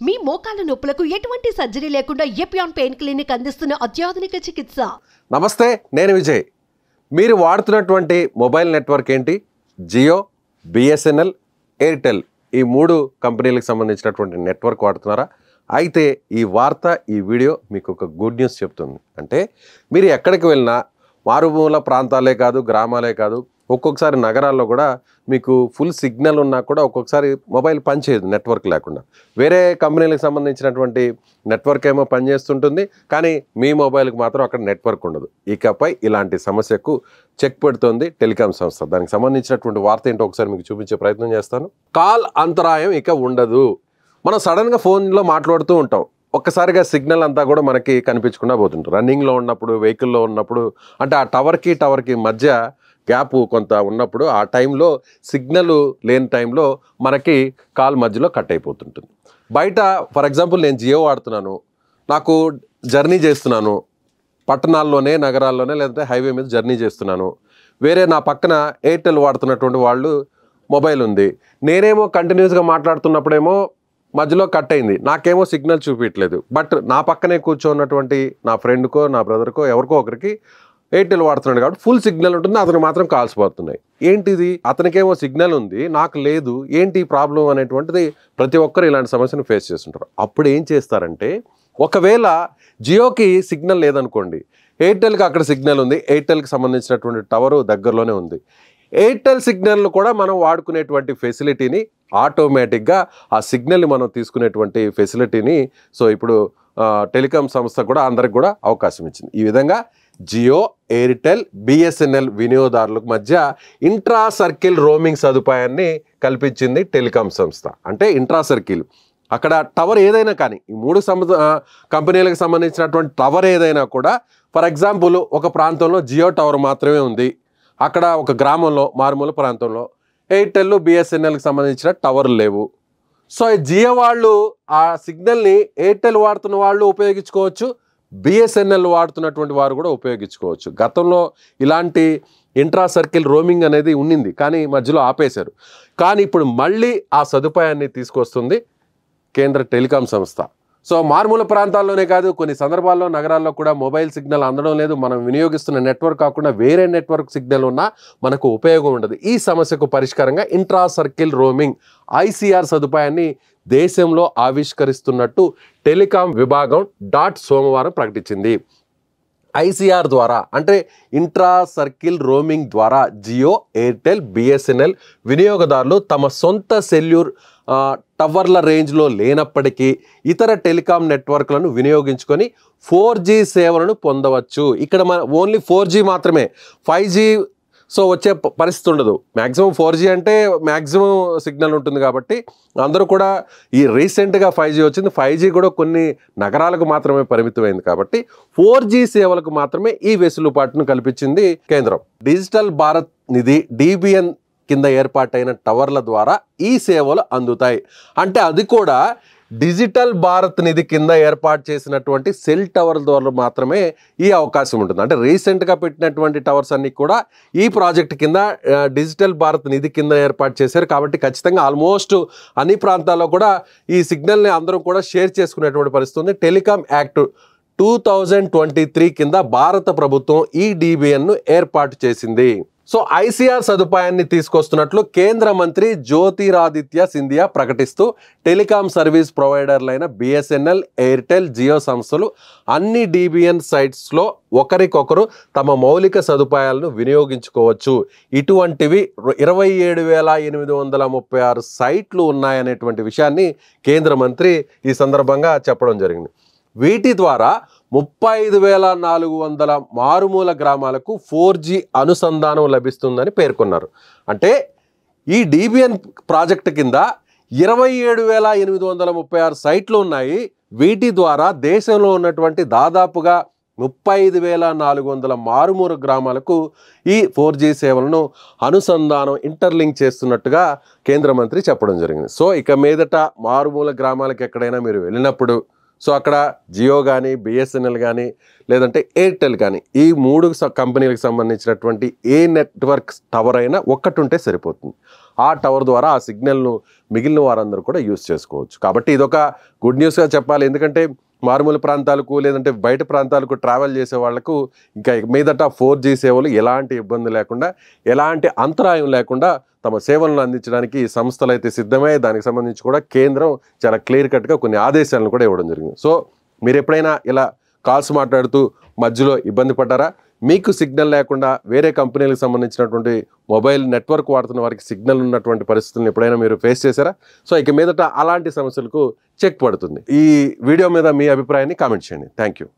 మీ మోకాల నొప్పులకు ఎటువంటి సర్జరీ లేకుండా ఎపియాన్ పెయిన్ క్లినిక్ అందిస్తున్న అత్యాధునిక చికిత్స. నమస్తే, నేను విజయ్. మీరు వాడుతున్నటువంటి మొబైల్ నెట్వర్క్ ఏంటి? జియో, బిఎస్ఎన్ఎల్, ఎయిర్టెల్ ఈ 3 కంపెనీలకు సంబంధించినటువంటి నెట్వర్క్ వాడుతున్నారా? అయితే ఈ వార్త, ఈ వీడియో మీకు ఒక గుడ్ న్యూస్ చెప్తుంది. అంటే మీరు ఎక్కడికి వెళ్ళినా మారుమూల ప్రాంతాలే కాదు, గ్రామాలే కాదు, ఒక్కొక్కసారి నగరాల్లో కూడా మీకు ఫుల్ సిగ్నల్ ఉన్నా కూడా ఒక్కొక్కసారి మొబైల్ పనిచేయదు నెట్వర్క్ లేకుండా. వేరే కంపెనీలకు సంబంధించినటువంటి నెట్వర్క్ ఏమో పనిచేస్తుంటుంది, కానీ మీ మొబైల్కి మాత్రం అక్కడ నెట్వర్క్ ఉండదు. ఇకపై ఇలాంటి సమస్యకు చెక్ పెడుతోంది టెలికాం సంస్థ. దానికి సంబంధించినటువంటి వార్త ఏంటో ఒకసారి మీకు చూపించే ప్రయత్నం చేస్తాను. కాల్ అంతరాయం ఇక ఉండదు. మనం సడన్గా ఫోన్లో మాట్లాడుతూ ఉంటాం, ఒక్కసారిగా సిగ్నల్ అంతా కూడా మనకి కనిపించకుండా పోతుంటాం. రన్నింగ్లో ఉన్నప్పుడు, వెహికల్లో ఉన్నప్పుడు, అంటే ఆ టవర్కి మధ్య గ్యాప్ కొంత ఉన్నప్పుడు, ఆ టైంలో సిగ్నల్ లేని టైంలో మనకి కాల్ మధ్యలో కట్ అయిపోతుంటుంది. బయట ఫర్ ఎగ్జాంపుల్ నేను జియో వాడుతున్నాను, నాకు జర్నీ చేస్తున్నాను, పట్టణాల్లోనే, నగరాల్లోనే, లేదంటే హైవే మీద జర్నీ చేస్తున్నాను. వేరే నా పక్కన ఎయిర్టెల్ వాడుతున్నటువంటి వాళ్ళు మొబైల్ ఉంది. నేనేమో కంటిన్యూస్గా మాట్లాడుతున్నప్పుడేమో మధ్యలో కట్ అయింది, నాకేమో సిగ్నల్ చూపించట్లేదు. బట్ నా పక్కనే కూర్చోన్నటువంటి నా ఫ్రెండ్కో, నా బ్రదర్కో, ఎవరికో ఒకరికి ఎయిర్టెల్ వాడుతున్నాడు కాబట్టి ఫుల్ సిగ్నల్ ఉంటుంది, అతనికి మాత్రం కాల్స్ పోతున్నాయి. ఏంటిది? అతనికేమో సిగ్నల్ ఉంది, నాకు లేదు, ఏంటి ప్రాబ్లం అనేటువంటిది ప్రతి ఒక్కరు ఇలాంటి సమస్యను ఫేస్ చేస్తుంటారు. అప్పుడు ఏం చేస్తారంటే, ఒకవేళ జియోకి సిగ్నల్ లేదనుకోండి, ఎయిర్టెల్కి అక్కడ సిగ్నల్ ఉంది, ఎయిర్టెల్కి సంబంధించినటువంటి టవరు దగ్గరలోనే ఉంది. ఎయిర్టెల్ సిగ్నల్ కూడా మనం వాడుకునేటువంటి ఫెసిలిటీని ఆటోమేటిక్గా ఆ సిగ్నల్ని మనం తీసుకునేటువంటి ఫెసిలిటీని ఇప్పుడు టెలికాం సంస్థ కూడా అందరికి కూడా అవకాశం ఇచ్చింది. ఈ విధంగా జియో, ఎయిర్టెల్, బిఎస్ఎన్ఎల్ వినియోగదారులకు మధ్య ఇంట్రా సర్కిల్ రోమింగ్ సదుపాయాన్ని కల్పించింది టెలికాం సంస్థ. అంటే ఇంట్రా సర్కిల్ అక్కడ టవర్ ఏదైనా కానీ, ఈ 3 కంపెనీలకు సంబంధించినటువంటి టవర్ ఏదైనా కూడా, ఫర్ ఎగ్జాంపుల్ ఒక ప్రాంతంలో జియో టవర్ మాత్రమే ఉంది, అక్కడ ఒక గ్రామంలో, మారుమూల ప్రాంతంలో ఎయిర్టెల్, బిఎస్ఎన్ఎల్కి సంబంధించిన టవర్లు లేవు. సో జియో వాళ్ళు ఆ సిగ్నల్ని ఎయిర్టెల్ వాడుతున్న వాళ్ళు ఉపయోగించుకోవచ్చు, బిఎస్ఎన్ఎల్ వాడుతున్నటువంటి వారు కూడా ఉపయోగించుకోవచ్చు. గతంలో ఇలాంటి ఇంట్రా సర్కిల్ రోమింగ్ అనేది ఉన్నింది, కానీ మధ్యలో ఆపేశారు. కానీ ఇప్పుడు మళ్ళీ ఆ సదుపాయాన్ని తీసుకొస్తుంది కేంద్ర టెలికాం సంస్థ. సో మారుమూల ప్రాంతాల్లోనే కాదు, కొన్ని సందర్భాల్లో నగరాల్లో కూడా మొబైల్ సిగ్నల్ అందడం లేదు. మనం వినియోగిస్తున్న నెట్వర్క్ కాకుండా వేరే నెట్వర్క్ సిగ్నల్ ఉన్నా మనకు ఉపయోగం ఉండదు. ఈ సమస్యకు పరిష్కారంగా ఇంట్రా సర్కిల్ రోమింగ్ ఐసీఆర్ సదుపాయాన్ని దేశంలో ఆవిష్కరిస్తున్నట్టు టెలికాం విభాగం సోమవారం ప్రకటించింది. ఐసీఆర్ ద్వారా, అంటే ఇంట్రా సర్కిల్ రోమింగ్ ద్వారా జియో, ఎయిర్టెల్, బిఎస్ఎన్ఎల్ వినియోగదారులు తమ సొంత సెల్యూర్ టవర్ల రేంజ్లో లేనప్పటికీ ఇతర టెలికాం నెట్వర్క్లను వినియోగించుకొని 4G సేవలను పొందవచ్చు. ఇక్కడ ఓన్లీ 4G మాత్రమే, 5G వచ్చే పరిస్థితి ఉండదు. మ్యాక్సిమం 4G అంటే మ్యాక్సిమం సిగ్నల్ ఉంటుంది కాబట్టి అందరూ కూడా, ఈ రీసెంట్గా 5G వచ్చింది, 5G కూడా కొన్ని నగరాలకు మాత్రమే పరిమితమైంది కాబట్టి 4G సేవలకు మాత్రమే ఈ వెసులుబాటును కల్పించింది కేంద్రం. డిజిటల్ భారత్ నిధి DBN కింద ఏర్పాటైన టవర్ల ద్వారా ఈ సేవలు అందుతాయి. అంటే అది కూడా డిజిటల్ భారత్ నిధి కింద ఏర్పాటు చేసినటువంటి సెల్ టవర్ల ద్వారా మాత్రమే ఈ అవకాశం ఉంటుంది. అంటే రీసెంట్గా పెట్టినటువంటి టవర్స్ అన్నీ కూడా ఈ ప్రాజెక్ట్ కింద, డిజిటల్ భారత్ నిధి కింద ఏర్పాటు చేశారు. కాబట్టి ఖచ్చితంగా ఆల్మోస్ట్ అన్ని ప్రాంతాల్లో కూడా ఈ సిగ్నల్ని అందరూ కూడా షేర్ చేసుకునేటువంటి పరిస్థితి ఉంది. టెలికాం యాక్ట్ 2023 కింద భారత ప్రభుత్వం ఈ DBNను ఏర్పాటు చేసింది. సో ఐసీఆర్ సదుపాయాన్ని తీసుకొస్తున్నట్లు కేంద్ర మంత్రి జ్యోతిరాదిత్య సింధియా ప్రకటిస్తూ, టెలికాం సర్వీస్ ప్రొవైడర్లైన బిఎస్ఎన్ఎల్, ఎయిర్టెల్, జియో సంస్థలు అన్ని DBN సైట్స్లో ఒకరికొకరు తమ మౌలిక సదుపాయాలను వినియోగించుకోవచ్చు. ఇటువంటివి 27,836 సైట్లు ఉన్నాయనేటువంటి విషయాన్ని కేంద్ర మంత్రి ఈ సందర్భంగా చెప్పడం జరిగింది. వీటి ద్వారా 35,400 మారుమూల గ్రామాలకు 4G అనుసంధానం లభిస్తుందని పేర్కొన్నారు. అంటే ఈ DBN ప్రాజెక్టు కింద 27,836 సైట్లు ఉన్నాయి. వీటి ద్వారా దేశంలో ఉన్నటువంటి దాదాపుగా 35,400 మారుమూల గ్రామాలకు ఈ 4G సేవలను అనుసంధానం, ఇంటర్లింక్ చేస్తున్నట్టుగా కేంద్ర మంత్రి చెప్పడం జరిగింది. సో ఇక మీదట మారుమూల గ్రామాలకు ఎక్కడైనా మీరు వెళ్ళినప్పుడు సో అక్కడ జియో కానీ, బిఎస్ఎన్ఎల్ కానీ, లేదంటే ఎయిర్టెల్ కానీ, ఈ 3 కంపెనీలకు సంబంధించినటువంటి ఏ నెట్వర్క్ టవర్ అయినా ఒక్కటి ఉంటే సరిపోతుంది. ఆ టవర్ ద్వారా ఆ సిగ్నల్ను మిగిలిన వారందరూ కూడా యూస్ చేసుకోవచ్చు. కాబట్టి ఇదొక గుడ్ న్యూస్గా చెప్పాలి. ఎందుకంటే మారుమూల ప్రాంతాలకు లేదంటే బయట ప్రాంతాలకు ట్రావెల్ చేసే వాళ్లకు ఇంకా మీదట 4G సేవలు ఎలాంటి ఇబ్బంది లేకుండా, ఎలాంటి అంతరాయం లేకుండా తమ సేవలను అందించడానికి ఈ సంస్థలు అయితే సిద్ధమే. దానికి సంబంధించి కూడా కేంద్రం చాలా క్లియర్ కట్గా కొన్ని ఆదేశాలను కూడా ఇవ్వడం జరిగింది. సో మీరు ఎప్పుడైనా ఇలా కాల్స్ మాట్లాడుతూ మధ్యలో ఇబ్బంది పడ్డారా? మీకు సిగ్నల్ లేకుండా వేరే కంపెనీలకు సంబంధించినటువంటి మొబైల్ నెట్వర్క్ వాడుతున్న వారికి సిగ్నల్ ఉన్నటువంటి పరిస్థితులను ఎప్పుడైనా మీరు ఫేస్ చేశారా? సో ఇక మీదట అలాంటి సమస్యలకు చెక్ పడుతుంది. ఈ వీడియో మీద మీ అభిప్రాయాన్ని కామెంట్ చేయండి. Thank you.